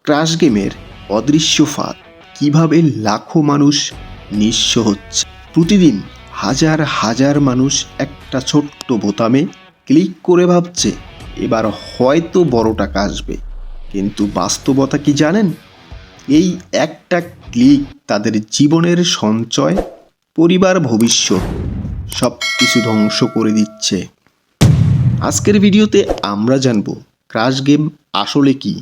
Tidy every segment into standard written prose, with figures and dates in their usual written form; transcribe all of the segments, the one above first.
Crush গেমের অদৃশ্য ফাঁদ, কিভাবে লাখো মানুষ নিঃস্ব হচ্ছে। প্রতিদিন হাজার হাজার মানুষ একটা ছোট্ট বোতামে ক্লিক করে ভাবছে এবার হয়তো বড় টাকা আসবে, কিন্তু বাস্তবতা কি জানেন? এই একটা ক্লিক তাদের জীবনের সঞ্চয়, পরিবার, ভবিষ্যৎ সব কিছু ধ্বংস করে দিচ্ছে। আজকের ভিডিওতে আমরা জানব ক্রাশ গেম আসলে কি,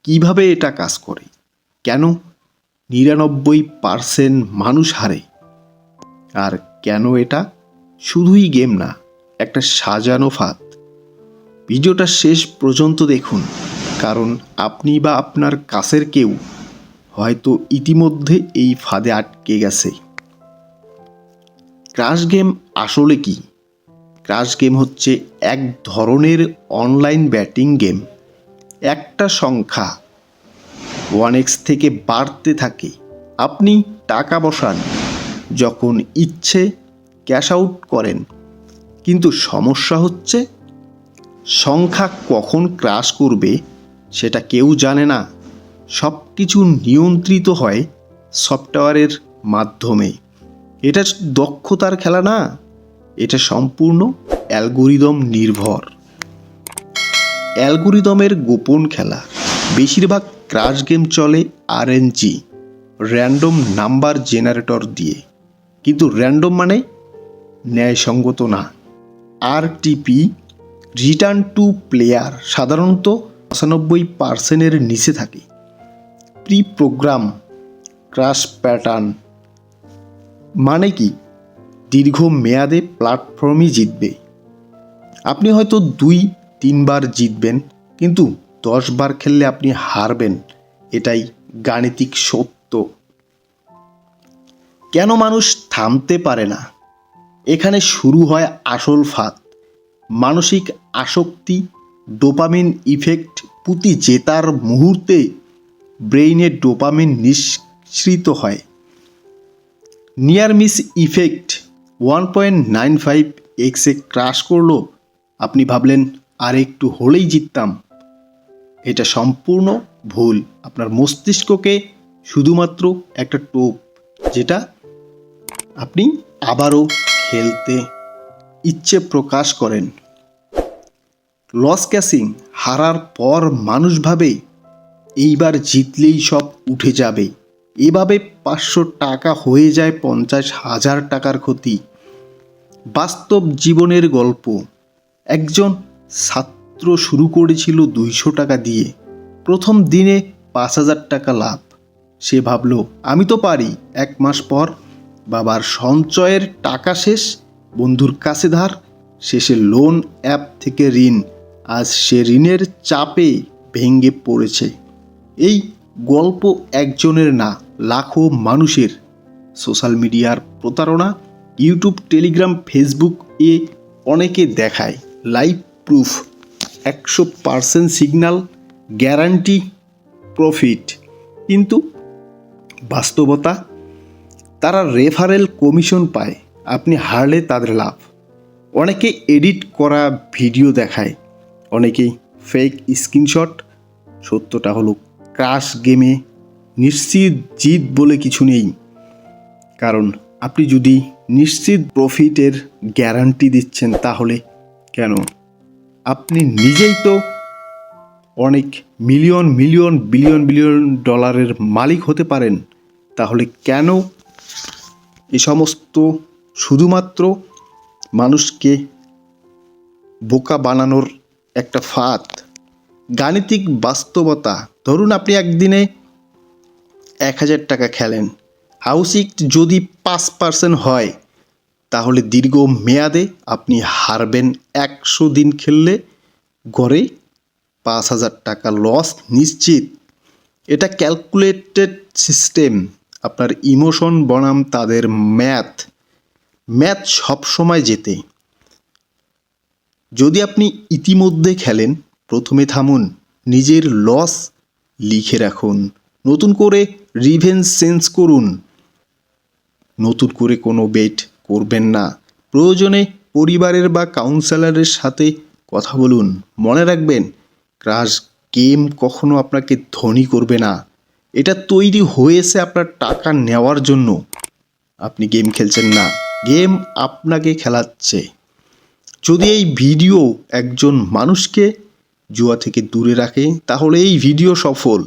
কিভাবে এটা কাজ করে, কেন 99% মানুষ হারে, আর কেন এটা শুধুই গেম না, একটা সাজানো ফাঁদ। ভিডিওটা শেষ পর্যন্ত দেখুন, কারণ আপনি বা আপনার কাছের কেউ হয়তো ইতিমধ্যে এই ফাঁদে আটকে গেছে। ক্রাশ গেম আসলে কি? ক্রাশ গেম হচ্ছে এক ধরনের অনলাইন ব্যাটিং গেম। একটা সংখ্যা 1x থেকে বাড়তে থাকে। আপনি টাকা বসান, যখন ইচ্ছে ক্যাশ আউট করেন, কিন্তু সমস্যা হচ্ছে সংখ্যা কখন ক্রাশ করবে সেটা কেউ জানে না। সব কিছু নিয়ন্ত্রিত হয় সফটওয়্যারের মাধ্যমে। এটা দক্ষতার খেলা না, এটা সম্পূর্ণ অ্যালগোরিদম নির্ভর। অ্যালগোরিদমের গোপন খেলা। বেশিরভাগ ক্রাশ গেম চলে আরএনজি, র্যান্ডম নাম্বার জেনারেটর দিয়ে। কিন্তু র্যান্ডম মানে ন্যায়সঙ্গত না। আরটিপি, রিটার্ন টু প্লেয়ার, সাধারণত 95%-এর নিচে থাকে। প্রি প্রোগ্রাম ক্রাশ প্যাটার্ন মানে কি? দীর্ঘ মেয়াদে প্ল্যাটফর্মই জিতবে। আপনি হয়তো 2-3 বার জিতবেন, কিন্তু 10 বার খেললে আপনি হারবেন। এটাই গাণিতিক সত্য। কেন মানুষ থামতে পারে না? এখানে শুরু হয় আসল ফাঁদ। মানসিক আসক্তি, ডোপামিন ইফেক্ট। প্রতি জেতার মুহূর্তে ব্রেইনে ডোপামিন নিঃসৃত হয়। নিয়ার মিস ইফেক্ট, 1.95x-এ ক্রাশ করলো, আপনি ভাবলেন আর একটু হলেই জিততাম। এটা সম্পূর্ণ ভুল। আপনার মস্তিষ্ককে শুধুমাত্র একটা টোপ, যেটা আপনি আবারও খেলতে ইচ্ছে প্রকাশ করেন। লস ক্যাসিং, হারার পর মানুষ ভাবে এইবার জিতলেই সব উঠে যাবে। এভাবে 500 টাকা হয়ে যায় 50,000 টাকার ক্ষতি। বাস্তব জীবনের গল্প। একজন ছাত্র শুরু করেছিল 200 টাকা দিয়ে। প্রথম দিনে 5,000 টাকা লাভ। সে ভাবল আমি তো পারি। 1 মাস পর বাবার সঞ্চয়ের টাকা শেষ, বন্ধুর কাছে ধার, শেষে লোন অ্যাপ থেকে ঋণ। আজ সে ঋণের চাপে ভেঙে পড়েছে। এই গল্প একজনের না, লাখো মানুষের। সোশ্যাল মিডিয়ার প্রতারণা, ইউটিউব, টেলিগ্রাম, ফেসবুক এ অনেকে দেখায় live proof, 100% signal, guarantee profit. কিন্তু বাস্তবতা, তারা রেফারেল কমিশন পায়, আপনি হারলে তাদের লাভ। অনেকে এডিট করা ভিডিও দেখায়, অনেকেই ফেক স্ক্রিনশট। সত্যটা হলো ক্রাশ গেমে নিশ্চিত জিত বলে কিছু নেই। কারণ আপনি যদি নিশ্চিত প্রফিটের গ্যারান্টি দিচ্ছেন, তাহলে কেন? আপনি নিজেই তো অনেক মিলিয়ন মিলিয়ন বিলিয়ন বিলিয়ন ডলারের মালিক হতে পারেন। তাহলে কেন এ সমস্ত শুধুমাত্র মানুষকে বোকা বানানোর একটা ফাঁদ? গাণিতিক বাস্তবতা। ধরুন আপনি একদিনে 1,000 টাকা খেলেন। হাউসিং যদি 5% হয়, তাহলে দীর্ঘ মেয়াদে আপনি হারবেন। 100 দিন খেললে গড়ে 5,000 টাকা লস নিশ্চিত। এটা ক্যালকুলেটেড সিস্টেম। আপনার ইমোশন বনাম তাদের ম্যাথ সবসময় জেতে। যদি আপনি ইতিমধ্যে খেলেন, প্রথমে থামুন, নিজের লস লিখে রাখুন, নতুন করে রিভেঞ্জ চেঞ্জ করুন। নতুন করে কোনো বেট করবেন না। প্রয়োজনে পরিবারের বা কাউন্সেলরের সাথে কথা বলুন। মনে রাখবেন, ক্রাশ গেম কখনো আপনাকে ধনী করবে না। এটা তৈরি হয়েছে আপনার টাকা নেওয়ার জন্য। আপনি গেম খেলছেন না, গেম আপনাকে খেলাচ্ছে। যদি এই ভিডিও একজন মানুষকে জুয়া থেকে দূরে রাখে তাহলে এই ভিডিও সফল।